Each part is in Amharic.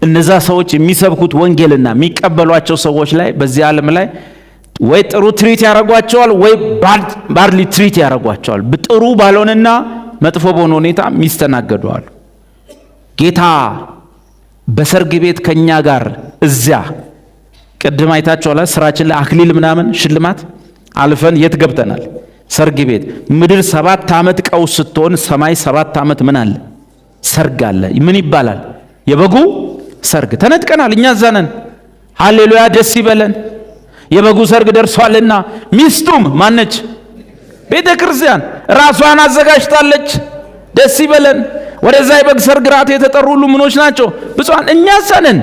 እነዛ ሰዎች የሚሰብኩት ወንጌልና የሚቀበሏቸው ሰዎች ላይ በዚህ ዓለም ላይ ወይ ጥሩ ትሪት ያደርጓቸዋል ወይ ባድሊ ትሪት ያደርጓቸዋል። ጥሩ ባልሆነና መጥፎ በሆነ ሁኔታ የሚስተናገዱዋል። ጌታ በሰርግ ቤት ከኛ ጋር እዚያ ቅድም አይታችኋል። ስራችን ላይ አክሊል ምናምን ሽልማት አልፈን የት ገብተናል? ሰርግ ቤት። ምድር 7 ዓመት ቀውስ ስትሆን ሰማይ 7 ዓመት ምን አለ? ሰርግ አለ። ምን ይባላል? የበጉ ሰርግ። ተነጥቀናል። እኛ እዛ ነን። ሃሌሉያ ደስ ይበለን። የበጉ ሰርግ ደርሷልና ሚስቱም ማነች? ቤተ ክርስቲያን ራሷን አዘጋጅታለች። ደስ ይበለን። ወደዛ የበግ ሰርግ ራት የተጠሩ ሁሉ ምኖች ናቸው? ብፁዓን። እኛ እዛ ነን።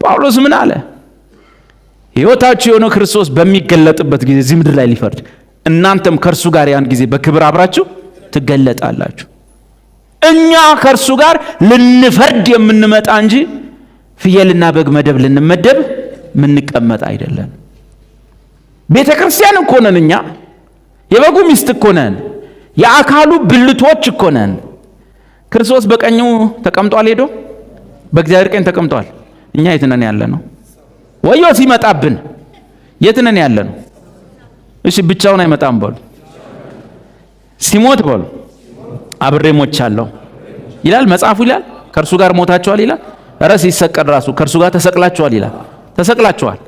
ጳውሎስ ምን አለ? ሕይወታችሁ የሆነው ክርስቶስ በሚገለጥበት ጊዜ እዚህ ምድር ላይ ሊፈርድ እናንተም ከእርሱ ጋር ያን ጊዜ በክብር አብራችሁ ትገለጣላችሁ። እኛ ከእርሱ ጋር ልንፈርድ የምንመጣ እንጂ ፍየልና በግ መደብ ልንመደብ ምንቀመጥ አይደለም። ቤተ ክርስቲያን እኮ ነን እኛ። የበጉ ሚስት እኮ ነን። የአካሉ ብልቶች እኮ ነን። ክርስቶስ በቀኙ ተቀምጧል። ሄዶ በእግዚአብሔር ቀኝ ተቀምጧል። እኛ የት ነን ያለ ነው? ወዮ ሲመጣብን የት ነን ያለ ነው? እሺ ብቻውን አይመጣም በሉ። ሲሞት በሉ አብሬ ሞቻለሁ ይላል መጽሐፉ ይላል። ከእርሱ ጋር ሞታችኋል ይላል። ኧረ ሲሰቀል ራሱ ከእርሱ ጋር ተሰቅላችኋል ይላል። ተሰቅላችኋል፣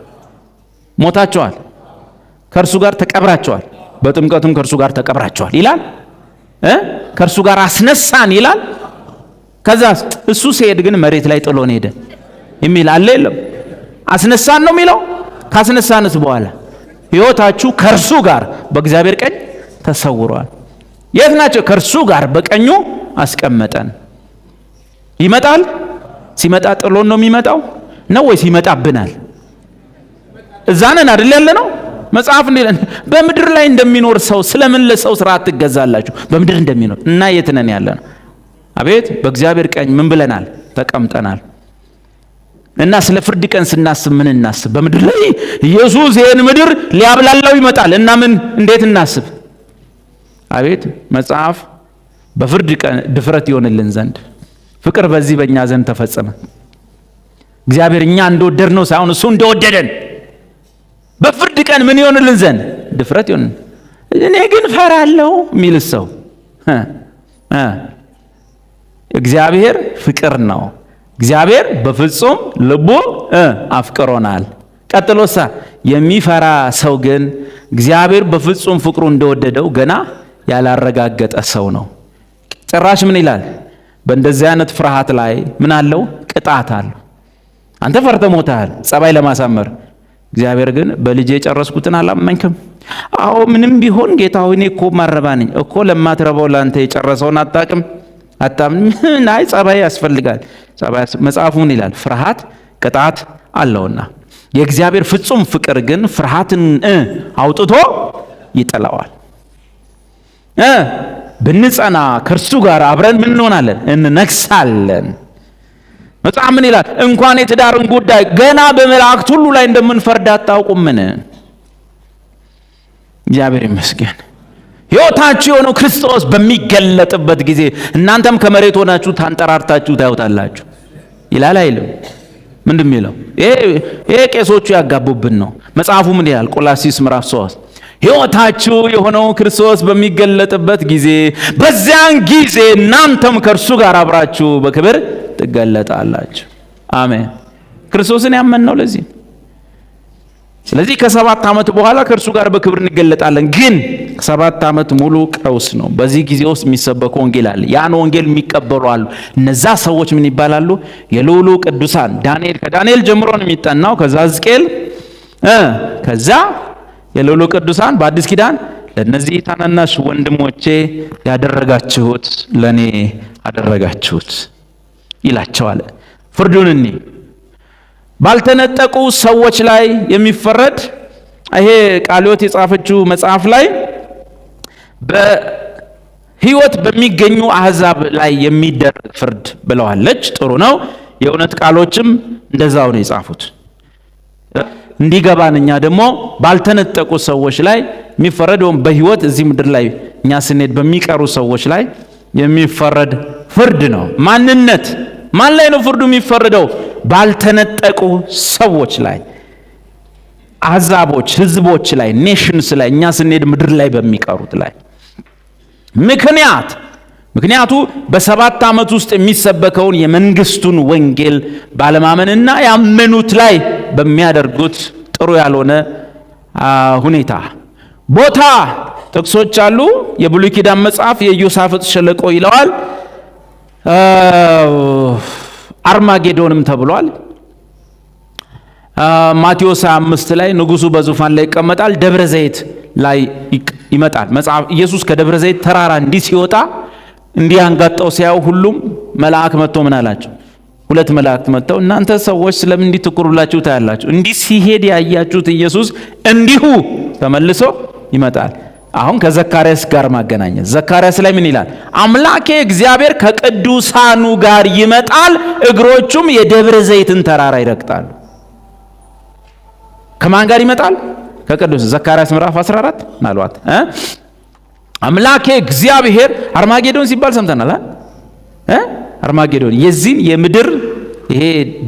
ሞታችኋል፣ ከእርሱ ጋር ተቀብራችኋል፣ በጥምቀቱም ከእርሱ ጋር ተቀብራችኋል ይላል። ከእርሱ ጋር አስነሳን ይላል። ከዛ እሱ ሲሄድ ግን መሬት ላይ ጥሎን ሄደ የሚል አለ የለም? አስነሳን ነው የሚለው። ካስነሳንስ በኋላ ሕይወታችሁ ከእርሱ ጋር በእግዚአብሔር ቀኝ ተሰውሯል። የት ናቸው? ከእርሱ ጋር በቀኙ አስቀመጠን። ይመጣል። ሲመጣ ጥሎን ነው የሚመጣው ነው ወይስ ይመጣብናል? እዛ ነን አይደል ያለ ነው። መጽሐፍ እንዲለን በምድር ላይ እንደሚኖር ሰው ስለምን ለሰው ስርዓት ትገዛላችሁ? በምድር እንደሚኖር እና የት ነን ያለ ነው? አቤት በእግዚአብሔር ቀኝ ምን ብለናል? ተቀምጠናል። እና ስለ ፍርድ ቀን ስናስብ ምን እናስብ? በምድር ላይ ኢየሱስ ይሄን ምድር ሊያብላላው ይመጣል እና ምን እንዴት እናስብ? አቤት መጽሐፍ በፍርድ ቀን ድፍረት ይሆንልን ዘንድ ፍቅር በዚህ በእኛ ዘንድ ተፈጸመ። እግዚአብሔር እኛ እንደወደድነው ሳይሆን እሱ እንደወደደን በፍርድ ቀን ምን ይሆንልን ዘንድ ድፍረት ይሆን። እኔ ግን ፈራለሁ የሚል ሰው እግዚአብሔር ፍቅር ነው። እግዚአብሔር በፍጹም ልቡ አፍቅሮናል። ቀጥሎሳ የሚፈራ ሰው ግን እግዚአብሔር በፍጹም ፍቅሩ እንደወደደው ገና ያላረጋገጠ ሰው ነው። ጭራሽ ምን ይላል? በእንደዚህ አይነት ፍርሃት ላይ ምን አለው? ቅጣት አለው። አንተ ፈርተህ ሞተሃል ጸባይ ለማሳመር። እግዚአብሔር ግን በልጄ የጨረስኩትን አላመንክም? አዎ ምንም ቢሆን ጌታ ሆይ እኔ እኮ ማረባ ነኝ እኮ። ለማትረባው ላንተ የጨረሰውን አታውቅም? አታምንም? አይ ጸባይ ያስፈልጋል። ጸባይ መጽሐፉ ምን ይላል? ፍርሃት ቅጣት አለውና የእግዚአብሔር ፍጹም ፍቅር ግን ፍርሃትን አውጥቶ ይጥለዋል። ብንጸና ከእርሱ ጋር አብረን ምን እንሆናለን? እንነግሳለን። መጽሐፍ ምን ይላል? እንኳን የትዳርን ጉዳይ ገና በመላእክት ሁሉ ላይ እንደምንፈርድ አታውቁምን? እግዚአብሔር ይመስገን። ሕይወታችሁ የሆነው ክርስቶስ በሚገለጥበት ጊዜ እናንተም ከመሬት ሆናችሁ ታንጠራርታችሁ ታዩታላችሁ ይላል አይልም? ምንድን የሚለው? ይሄ ቄሶቹ ያጋቡብን ነው። መጽሐፉ ምን ይላል? ቆላስይስ ምዕራፍ 3 ሕይወታችሁ የሆነው ክርስቶስ በሚገለጥበት ጊዜ በዚያን ጊዜ እናንተም ከእርሱ ጋር አብራችሁ በክብር ትገለጣላችሁ። አሜን። ክርስቶስን ያመንነው ለዚህ። ስለዚህ ከ7 ዓመት በኋላ ከእርሱ ጋር በክብር እንገለጣለን። ግን 7 ዓመት ሙሉ ቀውስ ነው። በዚህ ጊዜ ውስጥ የሚሰበክ ወንጌል አለ። ያን ወንጌል የሚቀበሉ አሉ። እነዛ ሰዎች ምን ይባላሉ? የልዑሉ ቅዱሳን። ከዳንኤል ጀምሮ ነው የሚጠናው። ከዛ ሕዝቅኤል፣ ከዛ የልዑሉ ቅዱሳን በአዲስ ኪዳን ለእነዚህ ታናናሽ ወንድሞቼ ያደረጋችሁት ለእኔ አደረጋችሁት ይላቸዋል። ፍርዱን እኒ ባልተነጠቁ ሰዎች ላይ የሚፈረድ ይሄ ቃልዮት የጻፈችው መጽሐፍ ላይ በሕይወት በሚገኙ አሕዛብ ላይ የሚደረግ ፍርድ ብለዋለች። ጥሩ ነው። የእውነት ቃሎችም እንደዛው ነው የጻፉት። እንዲገባን እኛ ደግሞ ባልተነጠቁ ሰዎች ላይ የሚፈረድ ወይም በሕይወት እዚህ ምድር ላይ እኛ ስንሄድ በሚቀሩ ሰዎች ላይ የሚፈረድ ፍርድ ነው። ማንነት ማን ላይ ነው ፍርዱ የሚፈረደው? ባልተነጠቁ ሰዎች ላይ፣ አሕዛቦች፣ ህዝቦች ላይ፣ ኔሽንስ ላይ፣ እኛ ስንሄድ ምድር ላይ በሚቀሩት ላይ። ምክንያቱ በ7 ዓመት ውስጥ የሚሰበከውን የመንግስቱን ወንጌል ባለማመንና ያመኑት ላይ በሚያደርጉት ጥሩ ያልሆነ ሁኔታ። ቦታ ጥቅሶች አሉ። የብሉይ ኪዳን መጽሐፍ የኢዮሳፍጥ ሸለቆ ይለዋል። አርማጌዶንም ተብሏል። ማቴዎስ 25 ላይ ንጉሱ በዙፋን ላይ ይቀመጣል፣ ደብረ ዘይት ላይ ይመጣል። መጽሐፍ ኢየሱስ ከደብረ ዘይት ተራራ እንዲህ ሲወጣ እንዲህ አንጋጠው ሲያዩ ሁሉም መልአክ መጥቶ ምን አላቸው? 2 መላእክት መጥተው እናንተ ሰዎች ስለምን እንዲህ ትኩር ብላችሁ ታያላችሁ? እንዲህ ሲሄድ ያያችሁት ኢየሱስ እንዲሁ ተመልሶ ይመጣል። አሁን ከዘካርያስ ጋር ማገናኘት። ዘካርያስ ላይ ምን ይላል? አምላኬ እግዚአብሔር ከቅዱሳኑ ጋር ይመጣል፣ እግሮቹም የደብረ ዘይትን ተራራ ይረግጣሉ። ከማን ጋር ይመጣል? ከቅዱስ። ዘካርያስ ምዕራፍ 14 ማለዋት አምላኬ እግዚአብሔር። አርማጌዶን ሲባል ሰምተናል። አርማጌዶን የዚህን የምድር ይሄ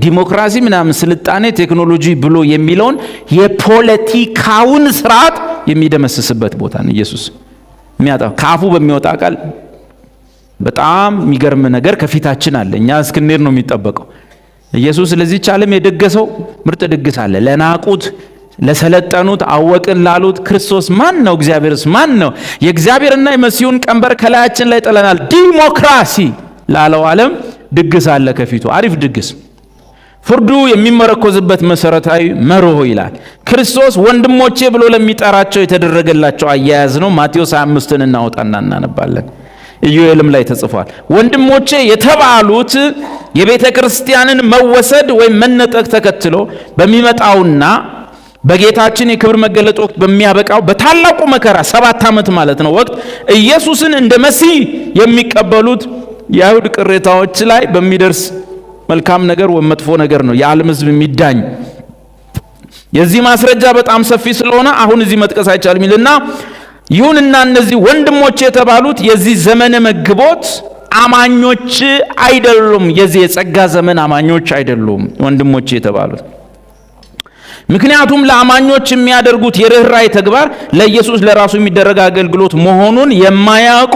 ዲሞክራሲ ምናምን ስልጣኔ ቴክኖሎጂ ብሎ የሚለውን የፖለቲካውን ስርዓት የሚደመስስበት ቦታ ነው። ኢየሱስ የሚያጣው ካፉ በሚወጣ ቃል በጣም የሚገርም ነገር ከፊታችን አለ። እኛ እስክንሄድ ነው የሚጠበቀው። ኢየሱስ ለዚህች ዓለም የደገሰው ምርጥ ድግስ አለ። ለናቁት፣ ለሰለጠኑት፣ አወቅን ላሉት ክርስቶስ ማን ነው? እግዚአብሔርስ ማን ነው? የእግዚአብሔርና የመሲሁን ቀንበር ከላያችን ላይ ጥለናል፣ ዲሞክራሲ ላለው ዓለም ድግስ አለ ከፊቱ። አሪፍ ድግስ። ፍርዱ የሚመረኮዝበት መሰረታዊ መርሆ ይላል ክርስቶስ ወንድሞቼ ብሎ ለሚጠራቸው የተደረገላቸው አያያዝ ነው። ማቴዎስ 25ን እናወጣና እናነባለን። ኢዮኤልም ላይ ተጽፏል። ወንድሞቼ የተባሉት የቤተ ክርስቲያንን መወሰድ ወይም መነጠቅ ተከትሎ በሚመጣውና በጌታችን የክብር መገለጥ ወቅት በሚያበቃው በታላቁ መከራ 7 ዓመት ማለት ነው ወቅት ኢየሱስን እንደ መሲህ የሚቀበሉት የአይሁድ ቅሬታዎች ላይ በሚደርስ መልካም ነገር ወይ መጥፎ ነገር ነው የዓለም ሕዝብ የሚዳኝ። የዚህ ማስረጃ በጣም ሰፊ ስለሆነ አሁን እዚህ መጥቀስ አይቻልም ይልና ይሁንና እነዚህ ወንድሞች የተባሉት የዚህ ዘመነ መግቦት አማኞች አይደሉም። የዚህ የጸጋ ዘመን አማኞች አይደሉም ወንድሞች የተባሉት። ምክንያቱም ለአማኞች የሚያደርጉት የርኅራኄ ተግባር ለኢየሱስ ለራሱ የሚደረግ አገልግሎት መሆኑን የማያውቁ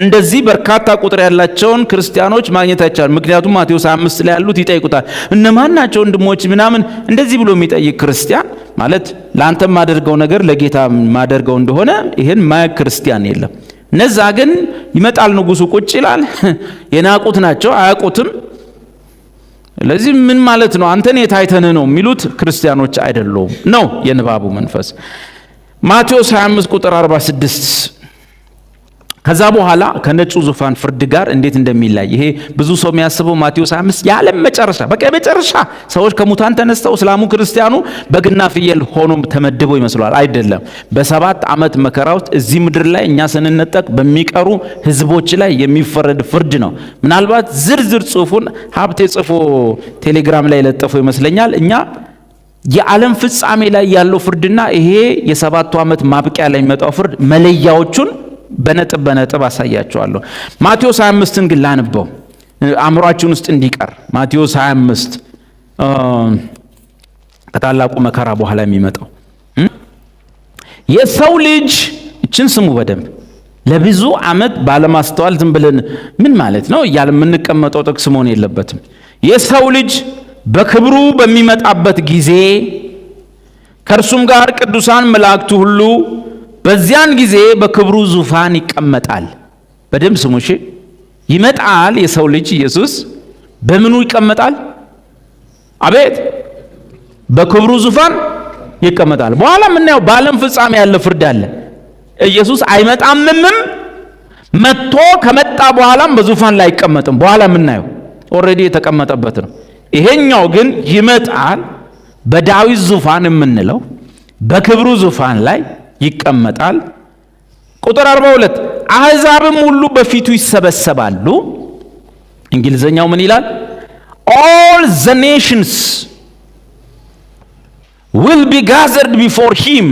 እንደዚህ በርካታ ቁጥር ያላቸውን ክርስቲያኖች ማግኘት አይቻልም። ምክንያቱም ማቴዎስ 5 ላይ ያሉት ይጠይቁታል፣ እነማን ናቸው ወንድሞች ምናምን እንደዚህ ብሎ የሚጠይቅ ክርስቲያን ማለት ለአንተ ማደርገው ነገር ለጌታ ማደርገው እንደሆነ ይሄን ማያውቅ ክርስቲያን የለም። እነዛ ግን ይመጣል፣ ንጉሱ ቁጭ ይላል፣ የናቁት ናቸው፣ አያውቁትም። ለዚህ ምን ማለት ነው? አንተን የታይተን ነው የሚሉት ክርስቲያኖች አይደሉም ነው የንባቡ መንፈስ። ማቴዎስ 25 ቁጥር 46 ከዛ በኋላ ከነጩ ዙፋን ፍርድ ጋር እንዴት እንደሚላይ ይሄ ብዙ ሰው የሚያስበው ማቴዎስ 25 የዓለም መጨረሻ በቃ መጨረሻ ሰዎች ከሙታን ተነስተው እስላሙ ክርስቲያኑ በግና ፍየል ሆኖ ተመድበው ይመስላል። አይደለም። በ7 ዓመት መከራ ውስጥ እዚህ ምድር ላይ እኛ ስንነጠቅ በሚቀሩ ህዝቦች ላይ የሚፈረድ ፍርድ ነው። ምናልባት ዝርዝር ጽሑፉን ሀብቴ ጽፎ ቴሌግራም ላይ ለጠፈው ይመስለኛል። እኛ የዓለም ፍጻሜ ላይ ያለው ፍርድና ይሄ የ7ቱ ዓመት ማብቂያ ላይ የሚመጣው ፍርድ መለያዎቹን በነጥብ አሳያቸዋለሁ። ማቴዎስ 25ን ግን ላንበው አእምሯችን ውስጥ እንዲቀር። ማቴዎስ 25 ከታላቁ መከራ በኋላ የሚመጣው የሰው ልጅ እችን ስሙ በደንብ ለብዙ ዓመት ባለማስተዋል ዝም ብለን ምን ማለት ነው እያለ የምንቀመጠው ጥቅስ መሆን የለበትም። የሰው ልጅ በክብሩ በሚመጣበት ጊዜ ከእርሱም ጋር ቅዱሳን መላእክቱ ሁሉ በዚያን ጊዜ በክብሩ ዙፋን ይቀመጣል። በደንብ ስሙ እሺ። ይመጣል የሰው ልጅ ኢየሱስ በምኑ ይቀመጣል? አቤት በክብሩ ዙፋን ይቀመጣል። በኋላ የምናየው በዓለም ፍጻሜ ያለ ፍርድ አለ። ኢየሱስ አይመጣምም፣ መጥቶ ከመጣ በኋላም በዙፋን ላይ አይቀመጥም። በኋላ የምናየው ኦልሬዲ የተቀመጠበት ነው። ይሄኛው ግን ይመጣል፣ በዳዊት ዙፋን የምንለው በክብሩ ዙፋን ላይ ይቀመጣል። ቁጥር 42 አሕዛብም ሁሉ በፊቱ ይሰበሰባሉ። እንግሊዘኛው ምን ይላል? all the nations will be gathered before him።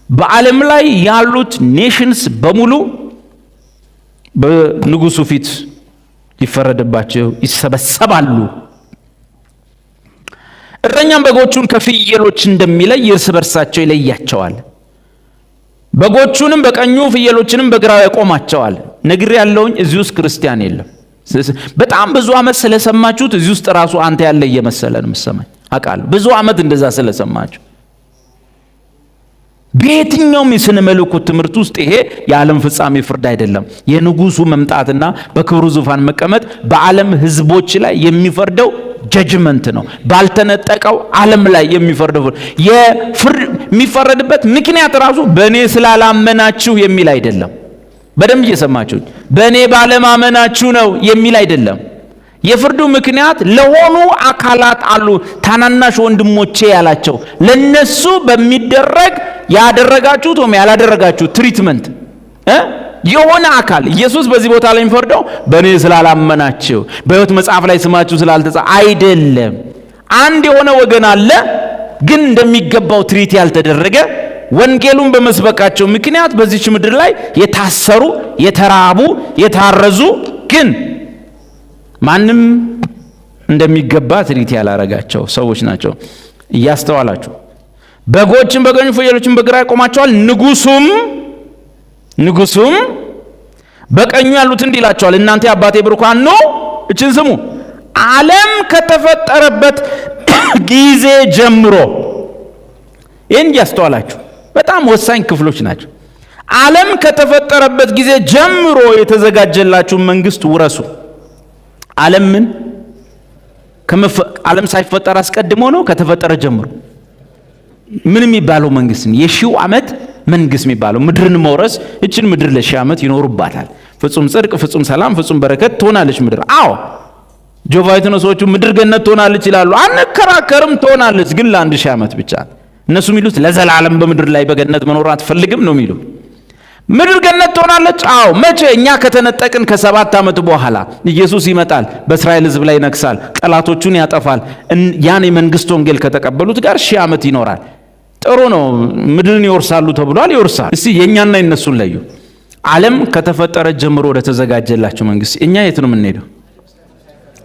በዓለም ላይ ያሉት ኔሽንስ በሙሉ በንጉሱ ፊት ሊፈረድባቸው ይሰበሰባሉ። እረኛም በጎቹን ከፍየሎች እንደሚለይ እርስ በርሳቸው ይለያቸዋል። በጎቹንም በቀኙ ፍየሎችንም በግራው ያቆማቸዋል። ነግሬ ያለውኝ እዚህ ውስጥ ክርስቲያን የለም። በጣም ብዙ ዓመት ስለሰማችሁት እዚህ ውስጥ ራሱ አንተ ያለ እየመሰለን ምሰማኝ አውቃለሁ። ብዙ ዓመት እንደዛ ስለሰማችሁ በየትኛውም የሥነ መለኮት ትምህርት ውስጥ ይሄ የዓለም ፍጻሜ ፍርድ አይደለም። የንጉሱ መምጣትና በክብሩ ዙፋን መቀመጥ በዓለም ሕዝቦች ላይ የሚፈርደው ጀጅመንት ነው። ባልተነጠቀው ዓለም ላይ የሚፈርደው የሚፈረድበት ምክንያት ራሱ በእኔ ስላላመናችሁ የሚል አይደለም። በደንብ እየሰማችሁ በእኔ ባለማመናችሁ ነው የሚል አይደለም። የፍርዱ ምክንያት ለሆኑ አካላት አሉ ታናናሽ ወንድሞቼ ያላቸው ለነሱ በሚደረግ ያደረጋችሁት ወይም ያላደረጋችሁት ትሪትመንት የሆነ አካል ኢየሱስ በዚህ ቦታ ላይ የሚፈርደው በእኔ ስላላመናችሁ በሕይወት መጽሐፍ ላይ ስማችሁ ስላልተጻፈ አይደለም። አንድ የሆነ ወገን አለ ግን እንደሚገባው ትሪት ያልተደረገ ወንጌሉን በመስበካቸው ምክንያት በዚች ምድር ላይ የታሰሩ፣ የተራቡ፣ የታረዙ ግን ማንም እንደሚገባ ትሪት ያላረጋቸው ሰዎች ናቸው። እያስተዋላችሁ በጎችን በቀኙ ፍየሎችን በግራ ያቆማቸዋል። ንጉሱም በቀኙ ያሉትን እንዲህ ይላቸዋል፣ እናንተ የአባቴ ብሩካን ኑ። እችን ስሙ። ዓለም ከተፈጠረበት ጊዜ ጀምሮ ይህን እያስተዋላችሁ በጣም ወሳኝ ክፍሎች ናቸው። ዓለም ከተፈጠረበት ጊዜ ጀምሮ የተዘጋጀላችሁ መንግስት ውረሱ። ዓለም ሳይፈጠር አስቀድሞ ነው? ከተፈጠረ ጀምሮ ምን የሚባለው መንግስት ነው? የሺው ዓመት መንግስት የሚባለው ምድርን መውረስ። እችን ምድር ለ1000 ዓመት ይኖሩባታል። ፍጹም ጽድቅ፣ ፍጹም ሰላም፣ ፍጹም በረከት ትሆናለች ምድር። አዎ ጆቫ ዊትነሶቹ ምድር ገነት ትሆናለች ይላሉ። አንከራከርም። ትሆናለች ግን ለ1000 ዓመት ብቻ። እነሱ የሚሉት ለዘላለም በምድር ላይ በገነት መኖር አትፈልግም ነው የሚሉ። ምድር ገነት ትሆናለች። አዎ መቼ? እኛ ከተነጠቅን ከ7 ዓመት በኋላ ኢየሱስ ይመጣል፣ በእስራኤል ሕዝብ ላይ ይነግሳል፣ ጠላቶቹን ያጠፋል። ያን የመንግስት ወንጌል ከተቀበሉት ጋር 1000 ዓመት ይኖራል። ጥሩ ነው። ምድርን ይወርሳሉ ተብሏል። ይወርሳል። እስቲ የኛና የነሱን ለዩ። ዓለም ከተፈጠረ ጀምሮ ወደ ተዘጋጀላችሁ መንግስት እኛ የት ነው የምንሄደው?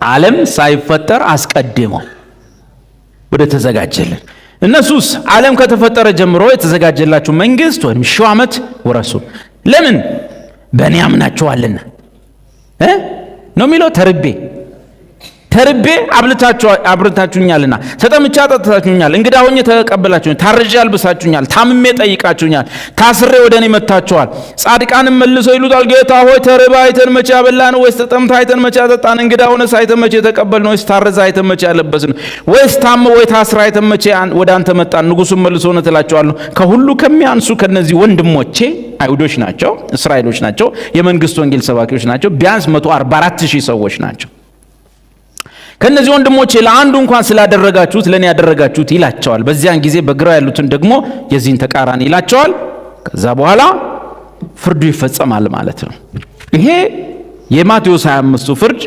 ዓለም ሳይፈጠር አስቀድሞ ወደ ተዘጋጀልን። እነሱስ ዓለም ከተፈጠረ ጀምሮ የተዘጋጀላችሁ መንግስት ወይም 1000 ዓመት ወረሱ። ለምን? በእኔ አምናችኋልና ነው የሚለው። ተርቤ አብልታችሁኛልና፣ ተጠምቼ አጠጥታችሁኛል፣ እንግዳ ሆኜ ተቀበላችሁኛል፣ ታርዤ አልብሳችሁኛል፣ ታምሜ ጠይቃችሁኛል፣ ታስሬ ወደ እኔ መጥታችኋል። ጻድቃንም መልሰው ይሉታል፣ ጌታ ሆይ ተርበህ አይተን መቼ አበላን? ወይስ ተጠምተህ አይተን መቼ አጠጣን? እንግዳ ሆነህ አይተን መቼ ተቀበልን? ወይስ ታርዘህ አይተን መቼ አለበስን? ወይስ ታመህ ወይ ታስረህ አይተን መቼ ወደ አንተ መጣን? ንጉሡም መልሶ እውነት እላችኋለሁ ከሁሉ ከሚያንሱ ከነዚህ ወንድሞቼ አይሁዶች ናቸው፣ እስራኤሎች ናቸው፣ የመንግስት ወንጌል ሰባኪዎች ናቸው፣ ቢያንስ 144,000 ሰዎች ናቸው። ከነዚህ ወንድሞቼ ለአንዱ እንኳን ስላደረጋችሁት ለኔ ያደረጋችሁት ይላቸዋል። በዚያን ጊዜ በግራው ያሉትን ደግሞ የዚህን ተቃራኒ ይላቸዋል። ከዛ በኋላ ፍርዱ ይፈጸማል ማለት ነው። ይሄ የማቴዎስ 25 ፍርድ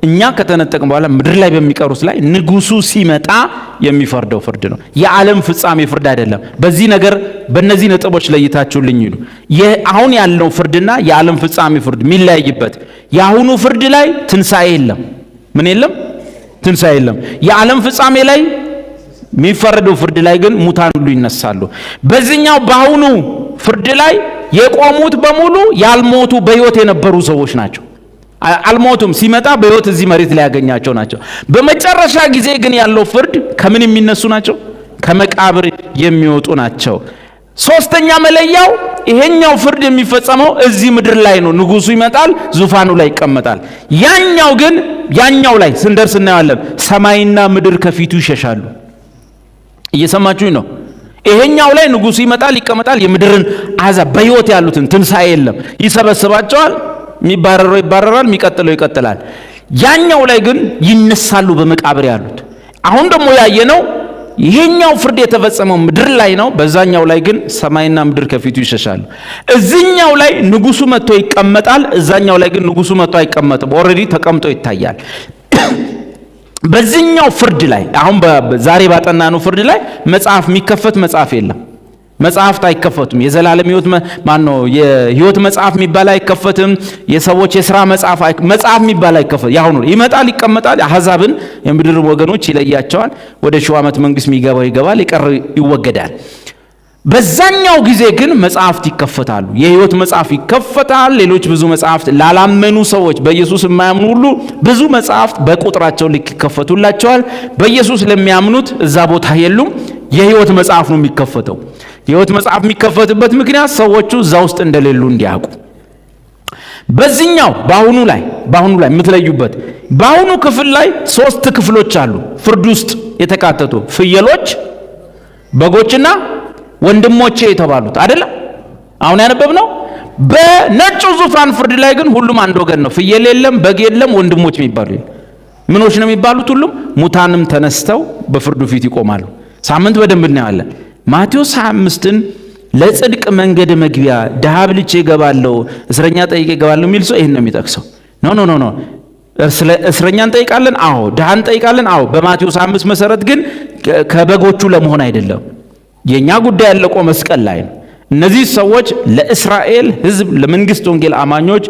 እኛ ከተነጠቅን በኋላ ምድር ላይ በሚቀሩት ላይ ንጉሱ ሲመጣ የሚፈርደው ፍርድ ነው። የዓለም ፍጻሜ ፍርድ አይደለም። በዚህ ነገር በእነዚህ ነጥቦች ለይታችሁልኝ ይሉ። አሁን ያለው ፍርድና የዓለም ፍጻሜ ፍርድ የሚለያይበት የአሁኑ ፍርድ ላይ ትንሣኤ የለም። ምን የለም? ትንሣኤ የለም። የዓለም ፍጻሜ ላይ የሚፈረደው ፍርድ ላይ ግን ሙታን ሁሉ ይነሳሉ። በዚህኛው በአሁኑ ፍርድ ላይ የቆሙት በሙሉ ያልሞቱ በሕይወት የነበሩ ሰዎች ናቸው። አልሞቱም። ሲመጣ በሕይወት እዚህ መሬት ላይ ያገኛቸው ናቸው። በመጨረሻ ጊዜ ግን ያለው ፍርድ ከምን የሚነሱ ናቸው? ከመቃብር የሚወጡ ናቸው። ሶስተኛ መለያው ይሄኛው ፍርድ የሚፈጸመው እዚህ ምድር ላይ ነው። ንጉሱ ይመጣል፣ ዙፋኑ ላይ ይቀመጣል። ያኛው ላይ ስንደርስ እናያለን። ሰማይና ምድር ከፊቱ ይሸሻሉ። እየሰማችሁኝ ነው? ይሄኛው ላይ ንጉሱ ይመጣል፣ ይቀመጣል። የምድርን አሕዛብ በሕይወት ያሉትን ትንሣኤ የለም፣ ይሰበስባቸዋል። የሚባረረው ይባረራል፣ የሚቀጥለው ይቀጥላል። ያኛው ላይ ግን ይነሳሉ በመቃብር ያሉት። አሁን ደግሞ ያየነው ይሄኛው ፍርድ የተፈጸመው ምድር ላይ ነው። በዛኛው ላይ ግን ሰማይና ምድር ከፊቱ ይሸሻሉ። እዚህኛው ላይ ንጉሱ መጥቶ ይቀመጣል፣ እዛኛው ላይ ግን ንጉሱ መጥቶ አይቀመጥም። ኦልሬዲ ተቀምጦ ይታያል። በዚህኛው ፍርድ ላይ አሁን ዛሬ ባጠናነው ፍርድ ላይ መጽሐፍ የሚከፈት መጽሐፍ የለም። መጽሐፍት አይከፈቱም። የዘላለም ሕይወት የሕይወት መጽሐፍ የሚባል አይከፈትም። የሰዎች የሥራ መጽሐፍ የሚባል አይከፈትም። ያሁኑ ይመጣል፣ ይቀመጣል። አሕዛብን የምድር ወገኖች ይለያቸዋል። ወደ 1000 ዓመት መንግስት የሚገባው ይገባል፣ የቀረ ይወገዳል። በዛኛው ጊዜ ግን መጽሐፍት ይከፈታሉ። የሕይወት መጽሐፍ ይከፈታል። ሌሎች ብዙ መጽሐፍት ላላመኑ ሰዎች፣ በኢየሱስ የማያምኑ ሁሉ ብዙ መጽሐፍት በቁጥራቸው ልክ ይከፈቱላቸዋል። በኢየሱስ ለሚያምኑት እዛ ቦታ የሉም። የሕይወት መጽሐፍ ነው የሚከፈተው። የሕይወት መጽሐፍ የሚከፈትበት ምክንያት ሰዎቹ እዛ ውስጥ እንደሌሉ እንዲያውቁ። በዚህኛው በአሁኑ ላይ የምትለዩበት በአሁኑ ክፍል ላይ 3 ክፍሎች አሉ ፍርድ ውስጥ የተካተቱ ፍየሎች፣ በጎችና ወንድሞቼ የተባሉት አይደለም አሁን ያነበብነው። በነጩ ዙፋን ፍርድ ላይ ግን ሁሉም አንድ ወገን ነው። ፍየል የለም፣ በግ የለም፣ ወንድሞች የሚባሉ ምኖች ነው የሚባሉት? ሁሉም ሙታንም ተነስተው በፍርዱ ፊት ይቆማሉ። ሳምንት በደንብ እናያለን። ማቴዎስ 25ን ለጽድቅ መንገድ መግቢያ ድሃ ብልቼ እገባለሁ፣ እስረኛ ጠይቄ እገባለሁ የሚል ሰው ይህን ነው የሚጠቅሰው። ኖ እስረኛ እንጠይቃለን፣ አዎ። ድሃ እንጠይቃለን፣ አዎ። በማቴዎስ 5 መሰረት ግን ከበጎቹ ለመሆን አይደለም። የኛ ጉዳይ ያለቀው መስቀል ላይ ነው። እነዚህ ሰዎች ለእስራኤል ሕዝብ ለመንግስት ወንጌል አማኞች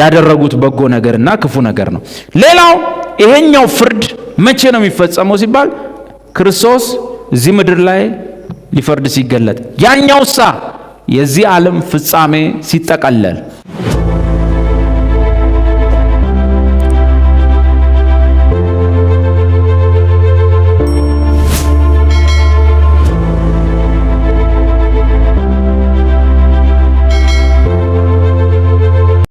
ያደረጉት በጎ ነገርና ክፉ ነገር ነው። ሌላው ይሄኛው ፍርድ መቼ ነው የሚፈጸመው ሲባል ክርስቶስ እዚህ ምድር ላይ ሊፈርድ ሲገለጥ፣ ያኛውሳ የዚህ ዓለም ፍጻሜ ሲጠቀለል